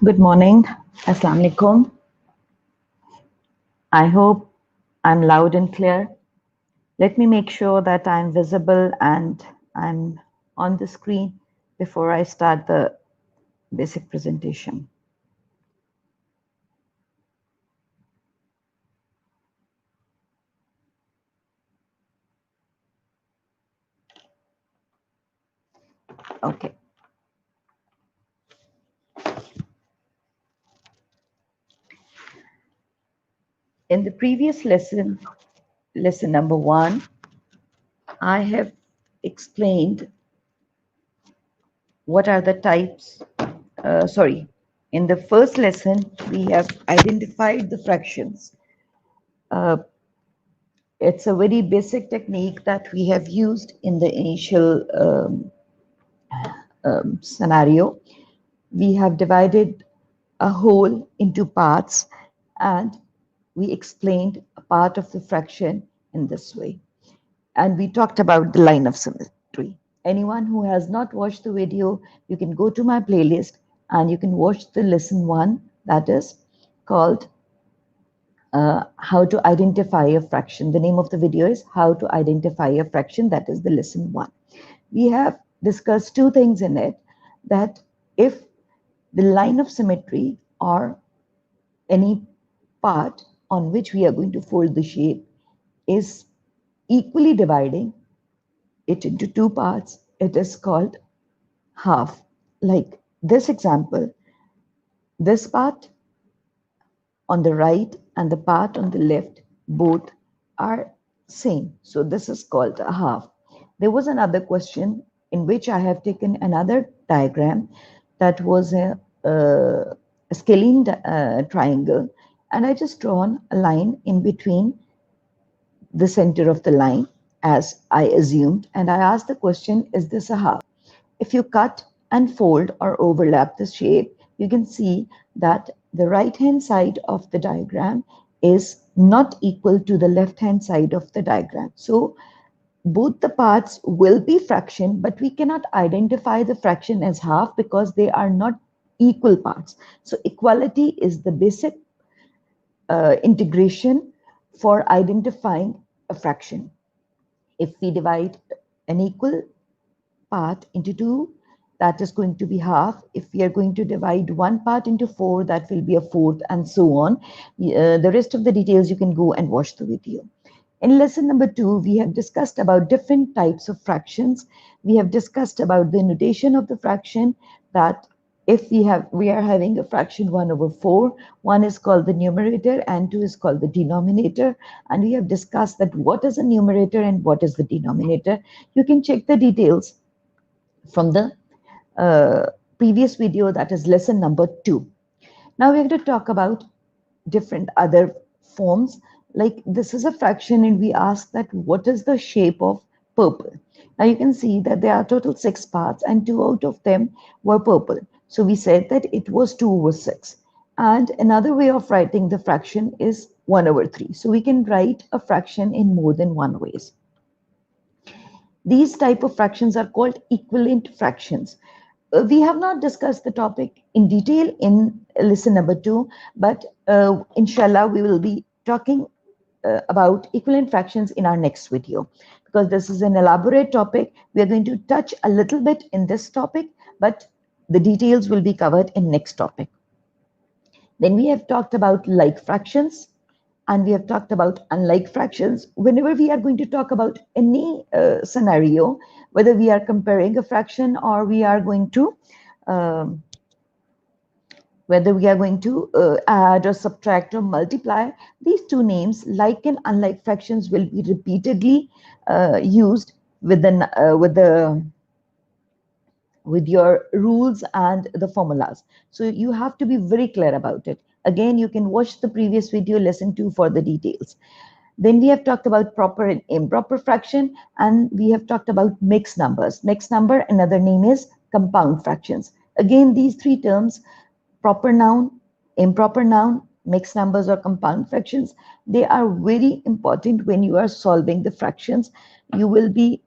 Good morning. Assalamu alaikum. I hope I'm loud and clear. Let me make sure that I'm visible and I'm on the screen before I start the basic presentation. Okay. In the previous lesson, lesson number 1, I have explained what are the types. In the first lesson, we have identified the fractions. It's a very basic technique that we have used in the initial scenario. We have divided a whole into parts and we explained a part of the fraction in this way. And we talked about the line of symmetry. Anyone who has not watched the video, you can go to my playlist and you can watch the lesson 1 that is called how to identify a fraction. The name of the video is how to identify a fraction. That is the lesson 1. We have discussed two things in it, that if the line of symmetry or any part on which we are going to fold the shape is equally dividing it into two parts, it is called half. Like this example, this part on the right and the part on the left both are same. So this is called a half. There was another question in which I have taken another diagram that was a scalene triangle, and I just drawn a line in between the center of the line as I assumed, and I asked the question, is this a half? If you cut and fold or overlap the shape, you can see that the right hand side of the diagram is not equal to the left hand side of the diagram. So both the parts will be fraction, but we cannot identify the fraction as half because they are not equal parts. So equality is the basic integration for identifying a fraction. If we divide an equal part into two, that is going to be half. If we are going to divide one part into four, that will be a fourth, and so on. The rest of the details you can go and watch the video. In lesson number 2, we have discussed about different types of fractions. We have discussed about the notation of the fraction, that if we are having a fraction 1 over 4, one is called the numerator and 2 is called the denominator. And we have discussed that what is a numerator and what is the denominator. You can check the details from the previous video, that is lesson number 2. Now we're going to talk about different other forms. Like this is a fraction and we ask that what is the shape of purple. Now you can see that there are total 6 parts and 2 out of them were purple. So we said that it was 2 over 6. And another way of writing the fraction is 1 over 3. So we can write a fraction in more than one ways. These type of fractions are called equivalent fractions. We have not discussed the topic in detail in lesson number 2, but inshallah we will be talking about equivalent fractions in our next video. Because this is an elaborate topic, we are going to touch a little bit in this topic, but the details will be covered in next topic. Then we have talked about like fractions, and we have talked about unlike fractions. Whenever we are going to talk about any scenario, whether we are comparing a fraction or we are going to add or subtract or multiply, these two names, like and unlike fractions, will be repeatedly used with your rules and the formulas. So you have to be very clear about it. Again, you can watch the previous video, lesson 2, for the details. Then we have talked about proper and improper fraction, and we have talked about mixed numbers. Mixed number, another name is compound fractions. Again, these three terms, proper noun, improper noun, mixed numbers or compound fractions, they are very important when you are solving the fractions. You will be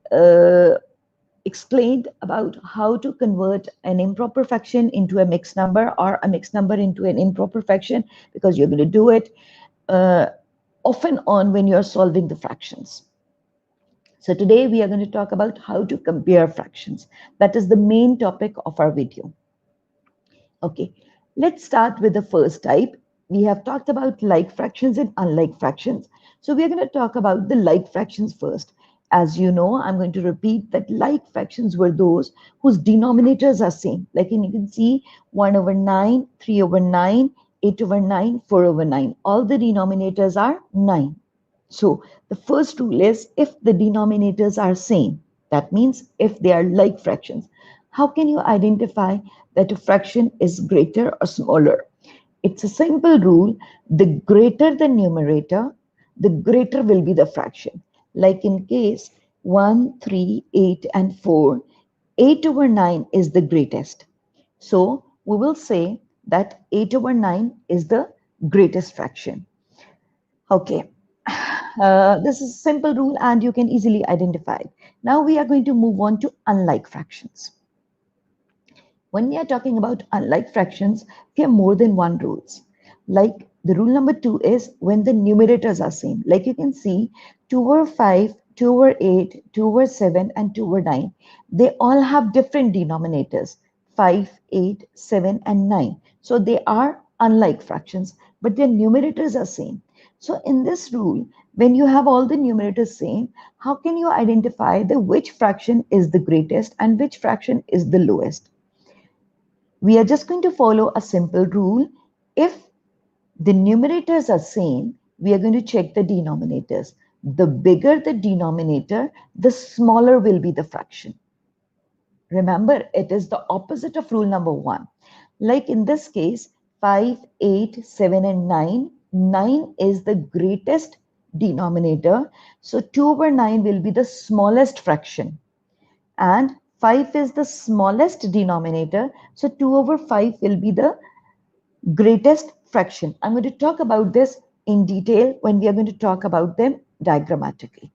explained about how to convert an improper fraction into a mixed number or a mixed number into an improper fraction, because you're going to do it uh, off and on when you're solving the fractions. So today we are going to talk about how to compare fractions. That is the main topic of our video. Okay, let's start with the first type. We have talked about like fractions and unlike fractions. So we are going to talk about the like fractions first. As you know, I'm going to repeat that like fractions were those whose denominators are same. Like you can see 1 over 9, 3 over 9, 8 over 9, 4 over 9. All the denominators are 9. So the first rule is if the denominators are same, that means if they are like fractions. How can you identify that a fraction is greater or smaller? It's a simple rule. The greater the numerator, the greater will be the fraction. Like in case 1, 3, 8 and 4, 8 over 9 is the greatest. So we will say that 8 over 9 is the greatest fraction. Okay, this is a simple rule and you can easily identify it. Now we are going to move on to unlike fractions. When we are talking about unlike fractions, we have more than one rules. Like the rule number 2 is when the numerators are same. Like you can see 2 over 5, 2 over 8, 2 over 7 and 2 over 9. They all have different denominators, 5, 8, 7 and 9. So they are unlike fractions, but their numerators are same. So in this rule, when you have all the numerators same, how can you identify the which fraction is the greatest and which fraction is the lowest? We are just going to follow a simple rule. If the numerators are same, we are going to check the denominators. The bigger the denominator, the smaller will be the fraction. Remember, it is the opposite of rule number 1. Like in this case, 5, 8, 7 and 9. 9 is the greatest denominator. So 2 over 9 will be the smallest fraction. And 5 is the smallest denominator. So 2 over 5 will be the greatest fraction. I'm going to talk about this in detail when we are going to talk about them diagrammatically.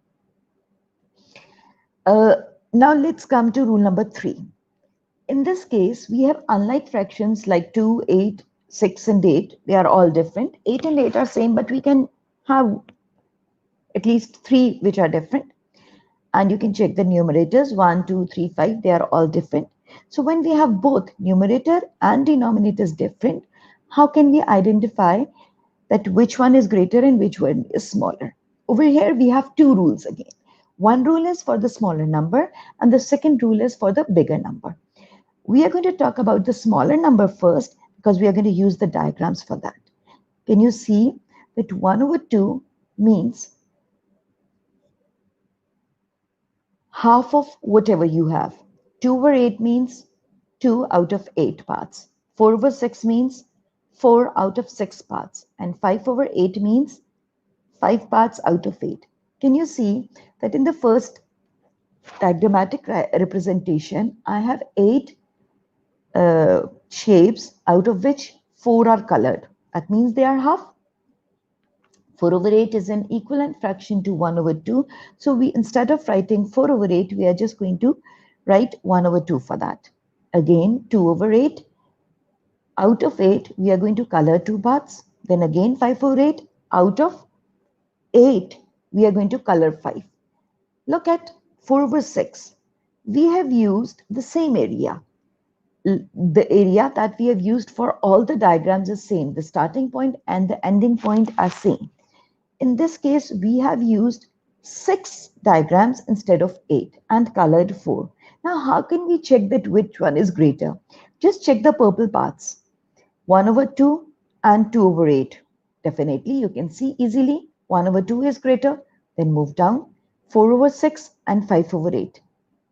Now let's come to rule number 3. In this case, we have unlike fractions like 2, 8, 6 and 8. They are all different. 8 and 8 are same, but we can have at least 3 which are different. And you can check the numerators 1, 2, 3, 5. They are all different. So when we have both numerator and denominators different, how can we identify that which one is greater and which one is smaller? Over here, we have two rules again. One rule is for the smaller number and the second rule is for the bigger number. We are going to talk about the smaller number first because we are going to use the diagrams for that. Can you see that 1 over 2 means half of whatever you have. 2 over 8 means 2 out of 8 parts. 4 over 6 means 4 out of 6 parts. And 5 over 8 means 5 parts out of 8. Can you see that in the first diagrammatic representation, I have 8 shapes out of which 4 are colored. That means they are half. 4 over 8 is an equivalent fraction to 1 over 2. So we, instead of writing 4 over 8, we are just going to write 1 over 2 for that. Again, 2 over 8. Out of 8, we are going to color 2 parts. Then again 5 over 8. Out of 8, we are going to color 5. Look at 4 over 6. We have used the same area. The area that we have used for all the diagrams is same. The starting point and the ending point are same. In this case, we have used 6 diagrams instead of 8 and colored 4. Now, how can we check that which one is greater? Just check the purple parts. 1 over 2 and 2 over 8. Definitely, you can see easily 1 over 2 is greater. Then move down 4 over 6 and 5 over 8.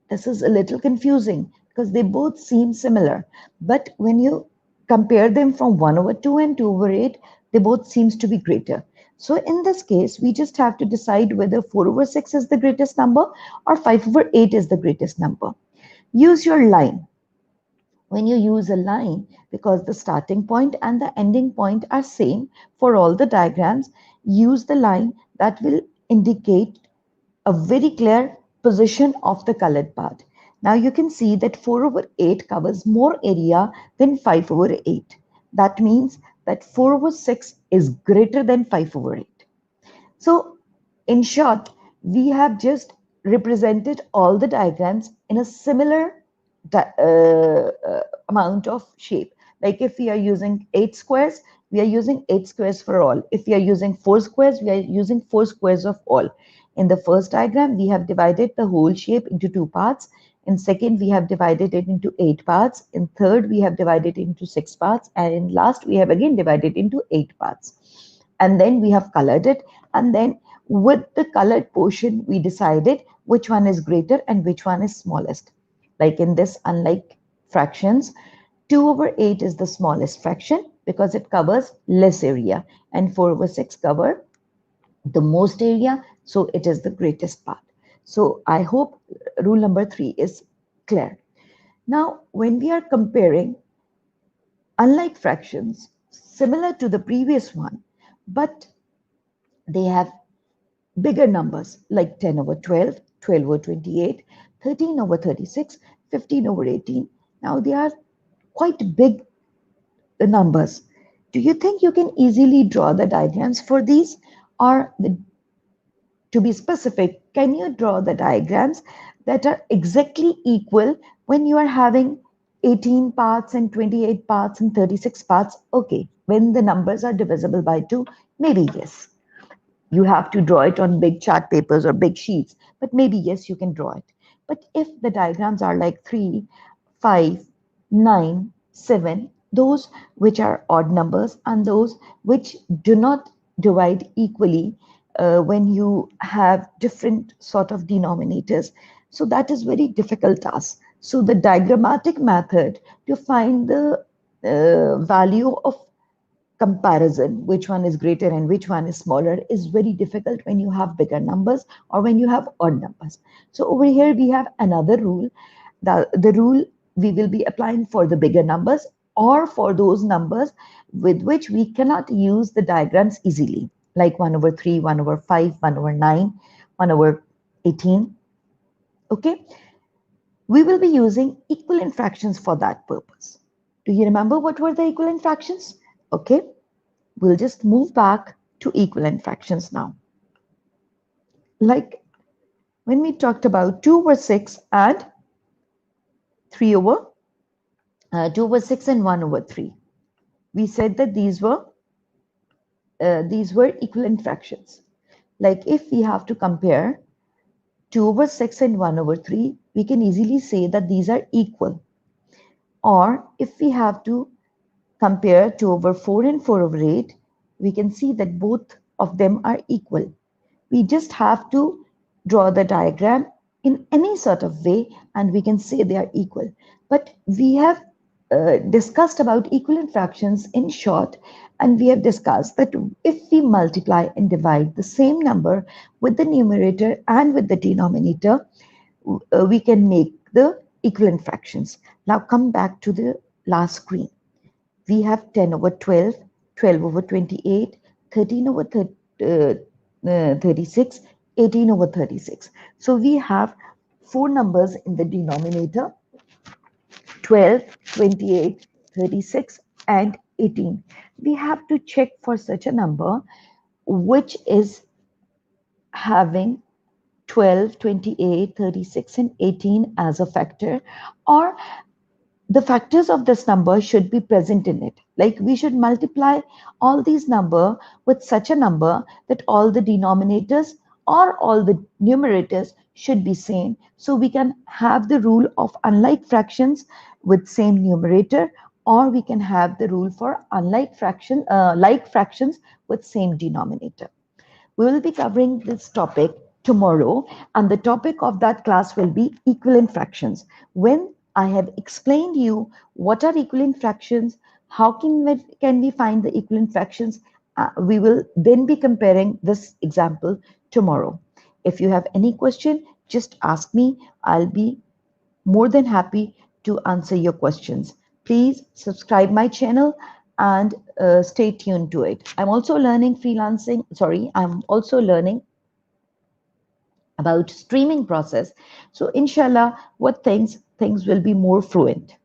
This is a little confusing because they both seem similar. But when you compare them from 1 over 2 and 2 over 8, they both seems to be greater. So in this case, we just have to decide whether 4 over 6 is the greatest number or 5 over 8 is the greatest number. Use your line. When you use a line, because the starting point and the ending point are same for all the diagrams, use the line that will indicate a very clear position of the colored part. Now you can see that 4 over 8 covers more area than 5 over 8. That means that 4 over 6 is greater than 5 over 8. So in short, we have just represented all the diagrams in a similar amount of shape. Like if we are using 8 squares, we are using 8 squares for all. If we are using 4 squares, we are using 4 squares of all. In the first diagram, we have divided the whole shape into 2 parts. In second, we have divided it into 8 parts. In third, we have divided it into 6 parts. And in last, we have again divided into 8 parts. And then we have colored it. And then with the colored portion, we decided which one is greater and which one is smallest. Like in this, unlike fractions, 2 over 8 is the smallest fraction because it covers less area, and 4 over 6 cover the most area, so it is the greatest part. So I hope rule number 3 is clear. Now, when we are comparing unlike fractions similar to the previous one, but they have bigger numbers like 10 over 12, 12 over 28, 13 over 36, 15 over 18. Now they are quite big numbers. Do you think you can easily draw the diagrams for these? Or to be specific, can you draw the diagrams that are exactly equal when you are having 18 parts and 28 parts and 36 parts? Okay, when the numbers are divisible by 2, maybe yes. You have to draw it on big chart papers or big sheets, but maybe yes, you can draw it. But if the diagrams are like 3, 5, 9, 7, those which are odd numbers and those which do not divide equally when you have different sort of denominators, so that is very difficult task. So the diagrammatic method to find the value of comparison, which one is greater and which one is smaller, is very difficult when you have bigger numbers or when you have odd numbers. So over here we have another rule. The rule we will be applying for the bigger numbers or for those numbers with which we cannot use the diagrams easily, like 1 over 3, 1 over 5, 1 over 9, 1 over 18. Okay, we will be using equivalent fractions for that purpose. Do you remember what were the equivalent fractions? Okay, we'll just move back to equivalent fractions now. Like when we talked about 2 over 6 and 3 over 2 over 6 and 1 over 3, we said that these were equivalent fractions. Like if we have to compare 2 over 6 and 1 over 3, we can easily say that these are equal. Or if we have to compare 2 over 4 and 4 over 8, we can see that both of them are equal. We just have to draw the diagram in any sort of way and we can say they are equal. But we have discussed about equivalent fractions in short, and we have discussed that if we multiply and divide the same number with the numerator and with the denominator, we can make the equivalent fractions. Now come back to the last screen. We have 10 over 12, 12 over 28, 13 over 36, 18 over 36. So we have 4 numbers in the denominator: 12, 28, 36, and 18. We have to check for such a number which is having 12, 28, 36, and 18 as a factor, or the factors of this number should be present in it. Like we should multiply all these number with such a number that all the denominators or all the numerators should be same. So we can have the rule of unlike fractions with same numerator, or we can have the rule for unlike like fractions with same denominator. We will be covering this topic tomorrow, and the topic of that class will be equivalent fractions. When I have explained you what are equivalent fractions, how can we find the equivalent fractions, we will then be comparing this example tomorrow. If you have any question, just ask me. I'll be more than happy to answer your questions. Please subscribe my channel and stay tuned to it. I'm also learning freelancing. I'm also learning about streaming process. So inshallah, what things will be more fluent.